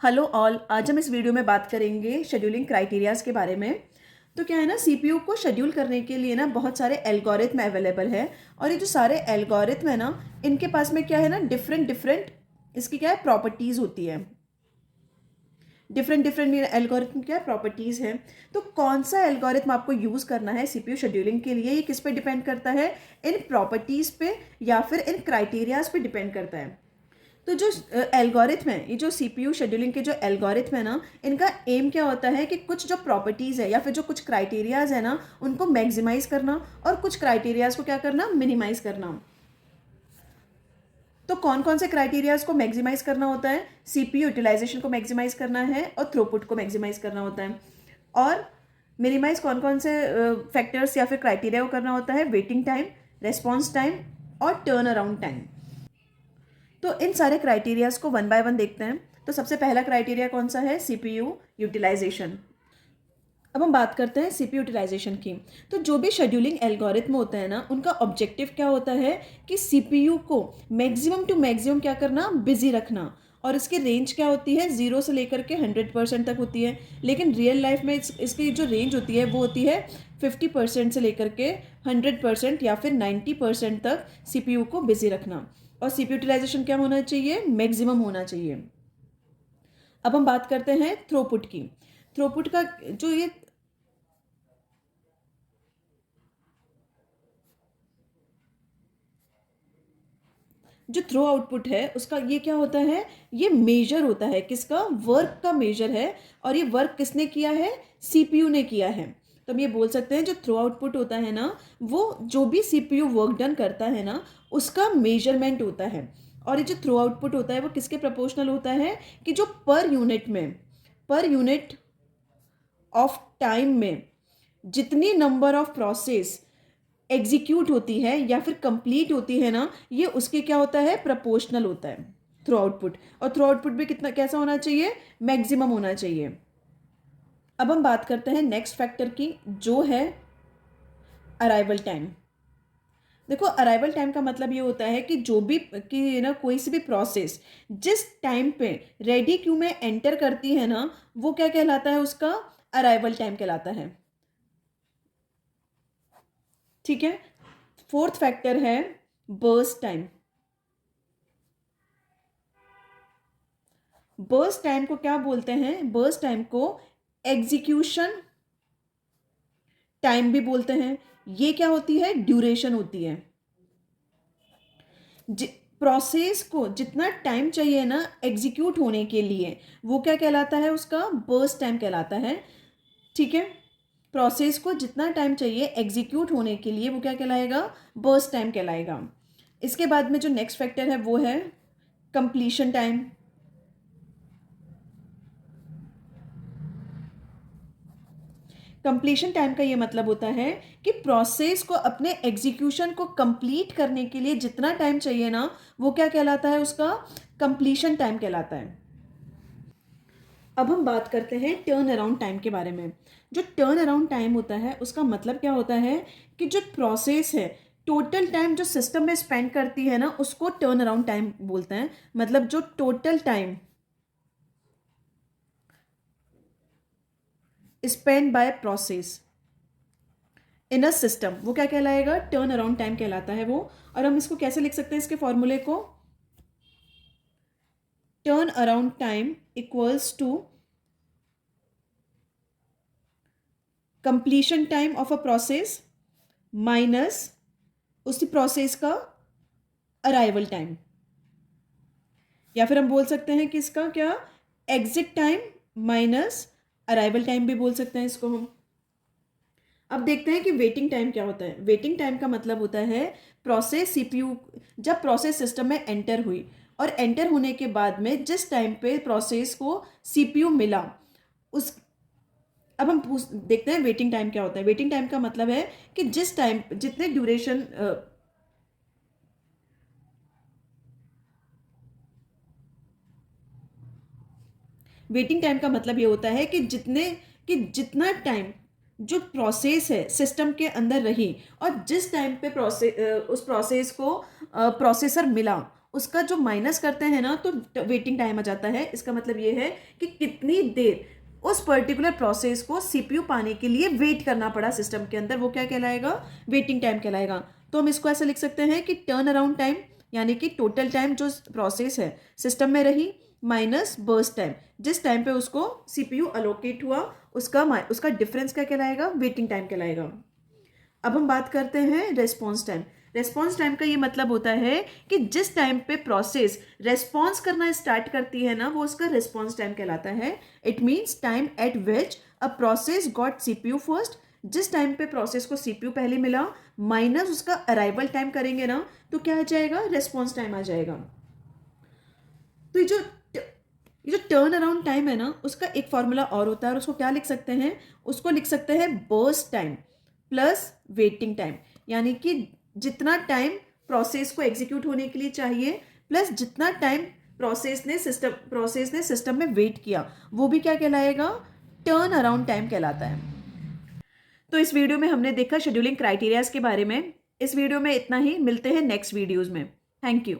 Hello all, आज हम इस वीडियो में बात करेंगे शेड्यूलिंग क्राइटेरियाज के बारे में। तो क्या है ना, सीपीयू को शेड्यूल करने के लिए ना बहुत सारे एल्गोरिथम अवेलेबल है। और ये जो सारे एल्गोरिथम है ना, इनके पास में क्या है ना, डिफरेंट डिफरेंट इसकी क्या है प्रॉपर्टीज़ होती है। डिफरेंट डिफरेंट एल्गोरिथम क्या प्रॉपर्टीज़ है। तो कौन सा एल्गोरिथम आपको यूज़ करना है सीपीयू शेड्यूलिंग के लिए, ये किस पे डिपेंड करता है, इन प्रॉपर्टीज़ पे या फिर इन क्राइटेरियाज पे डिपेंड करता है। तो जो एल्गोरिथम है, ये जो सीपीयू शेड्यूलिंग के जो एल्गोरिथम है ना, इनका एम क्या होता है कि कुछ जो प्रॉपर्टीज़ है या फिर जो कुछ क्राइटेरियाज है ना, उनको मैक्सिमाइज करना और कुछ क्राइटेरियाज को क्या करना, मिनिमाइज करना। तो कौन कौन से क्राइटेरियाज को मैक्सिमाइज करना होता है, सीपीयू यूटिलाइजेशन को मैक्सिमाइज करना है और थ्रूपुट को मैक्सिमाइज करना होता है। और मिनिमाइज कौन कौन से फैक्टर्स या फिर क्राइटेरिया को करना होता है, वेटिंग टाइम, रेस्पॉन्स टाइम और टर्न अराउंड टाइम। तो इन सारे क्राइटेरियाज को वन बाय वन देखते हैं। तो सबसे पहला क्राइटेरिया कौन सा है, सीपीयू यूटिलाइजेशन। अब हम बात करते हैं सीपीयू यूटिलाइजेशन की। तो जो भी शेड्यूलिंग एल्गोरिथम होता है ना, उनका ऑब्जेक्टिव क्या होता है कि सीपीयू को मैक्सिमम टू मैक्सिमम क्या करना, बिजी रखना। और इसकी रेंज क्या होती है, 0 से लेकर के 100% तक होती है। लेकिन रियल लाइफ में इसकी जो रेंज होती है वो होती है 50% से लेकर के 100% या फिर 90% तक सीपीयू को बिजी रखना। और सीपीयू यूटिलाइजेशन क्या होना चाहिए, मैक्सिमम होना चाहिए। अब हम बात करते हैं थ्रूपुट की। थ्रूपुट का जो ये जो थ्रो आउटपुट है उसका ये क्या होता है, ये मेजर होता है किसका, वर्क का मेजर है। और ये वर्क किसने किया है, सीपीयू ने किया है। तो हम ये बोल सकते हैं जो थ्रो आउटपुट होता है ना, वो जो भी सीपीयू वर्क डन करता है ना, उसका मेजरमेंट होता है। और ये जो थ्रो आउटपुट होता है वो किसके प्रोपोर्शनल होता है कि जो पर यूनिट में, पर यूनिट ऑफ टाइम में जितनी नंबर ऑफ प्रोसेस एग्जीक्यूट होती है या फिर कंप्लीट होती है ना, ये उसके क्या होता है, प्रपोर्शनल होता है थ्रू आउटपुट। और थ्रू आउटपुट भी कितना कैसा होना चाहिए, मैक्सिमम होना चाहिए। अब हम बात करते हैं नेक्स्ट फैक्टर की, जो है अराइवल टाइम। देखो, अराइवल टाइम का मतलब ये होता है कि जो भी कि ना कोई सी भी प्रोसेस जिस टाइम पे रेडी क्यू में एंटर करती है ना, वो क्या कहलाता है, उसका अराइवल टाइम कहलाता है। ठीक है। फोर्थ फैक्टर है बर्स्ट टाइम। बर्स्ट टाइम को क्या बोलते हैं, बर्स्ट टाइम को एग्जीक्यूशन टाइम भी बोलते हैं। ये क्या होती है, ड्यूरेशन होती है। प्रोसेस को जितना टाइम चाहिए ना एग्जीक्यूट होने के लिए, वो क्या कहलाता है, उसका बर्स्ट टाइम कहलाता है। ठीक है। प्रोसेस को जितना टाइम चाहिए एग्जीक्यूट होने के लिए वो क्या कहलाएगा, बर्स्ट टाइम कहलाएगा। इसके बाद में जो नेक्स्ट फैक्टर है वो है कंप्लीशन टाइम। कंप्लीशन टाइम का ये मतलब होता है कि प्रोसेस को अपने एग्जीक्यूशन को कंप्लीट करने के लिए जितना टाइम चाहिए ना, वो क्या कहलाता है, उसका कंप्लीशन टाइम कहलाता है। अब हम बात करते हैं टर्न अराउंड टाइम के बारे में। जो टर्न अराउंड टाइम होता है उसका मतलब क्या होता है कि जो प्रोसेस है, टोटल टाइम जो सिस्टम में स्पेंड करती है ना, उसको टर्न अराउंड टाइम बोलते हैं। मतलब जो total time spend by process in a system, वो क्या कहलाएगा, टर्न अराउंड टाइम कहलाता है वो। और हम इसको कैसे लिख सकते हैं, इसके फॉर्मूले को, turn around time equals to completion time of a process minus उसी प्रोसेस का अराइवल टाइम। या फिर हम बोल सकते हैं कि इसका क्या, exit time minus arrival time भी बोल सकते हैं इसको हम। अब देखते हैं कि वेटिंग टाइम क्या होता है। वेटिंग टाइम का मतलब होता है प्रोसेस सीपीयू जब प्रोसेस सिस्टम में एंटर हुई और एंटर होने के बाद में जिस टाइम पे प्रोसेस को सीपीयू मिला उस, अब हम देखते हैं वेटिंग टाइम क्या होता है। वेटिंग टाइम का मतलब है कि जिस टाइम जितने ड्यूरेशन, वेटिंग टाइम का मतलब ये होता है कि जितना टाइम जो प्रोसेस है सिस्टम के अंदर रही और जिस टाइम पे उस प्रोसेस को प्रोसेसर मिला, उसका जो माइनस करते हैं ना, तो वेटिंग टाइम आ जाता है। इसका मतलब ये है कि कितनी देर उस पर्टिकुलर प्रोसेस को सीपीयू पाने के लिए वेट करना पड़ा सिस्टम के अंदर, वो क्या कहलाएगा, वेटिंग टाइम कहलाएगा। तो हम इसको ऐसे लिख सकते हैं कि टर्न अराउंड टाइम यानी कि टोटल टाइम जो प्रोसेस है सिस्टम में रही माइनस बर्स्ट टाइम, जिस टाइम पे उसको सीपीयू अलोकेट हुआ उसका डिफरेंस क्या कहलाएगा, वेटिंग टाइम कहलाएगा। अब हम बात करते हैं रेस्पॉन्स टाइम। रेस्पॉन्स टाइम का ये मतलब होता है कि जिस टाइम पे प्रोसेस रेस्पॉन्स करना स्टार्ट करती है ना, वो उसका रेस्पॉन्स टाइम कहलाता है। It means time eight which a process got CPU first, जिस टाइम पे प्रोसेस को सीपीयू पहले मिला माइनस उसका अराइवल टाइम करेंगे ना, तो क्या आ जाएगा, रेस्पॉन्स टाइम आ जाएगा। तो ये जो टर्न अराउंड टाइम है ना, उसका एक फॉर्मूला और होता है, और उसको क्या लिख सकते हैं, उसको लिख सकते हैं burst time plus waiting time. यानी कि जितना टाइम प्रोसेस को एग्जीक्यूट होने के लिए चाहिए प्लस जितना टाइम प्रोसेस ने सिस्टम में वेट किया, वो भी क्या कहलाएगा, टर्न अराउंड टाइम कहलाता है। तो इस वीडियो में हमने देखा शेड्यूलिंग क्राइटेरियाज के बारे में। इस वीडियो में इतना ही, मिलते हैं नेक्स्ट वीडियोज में। Thank you.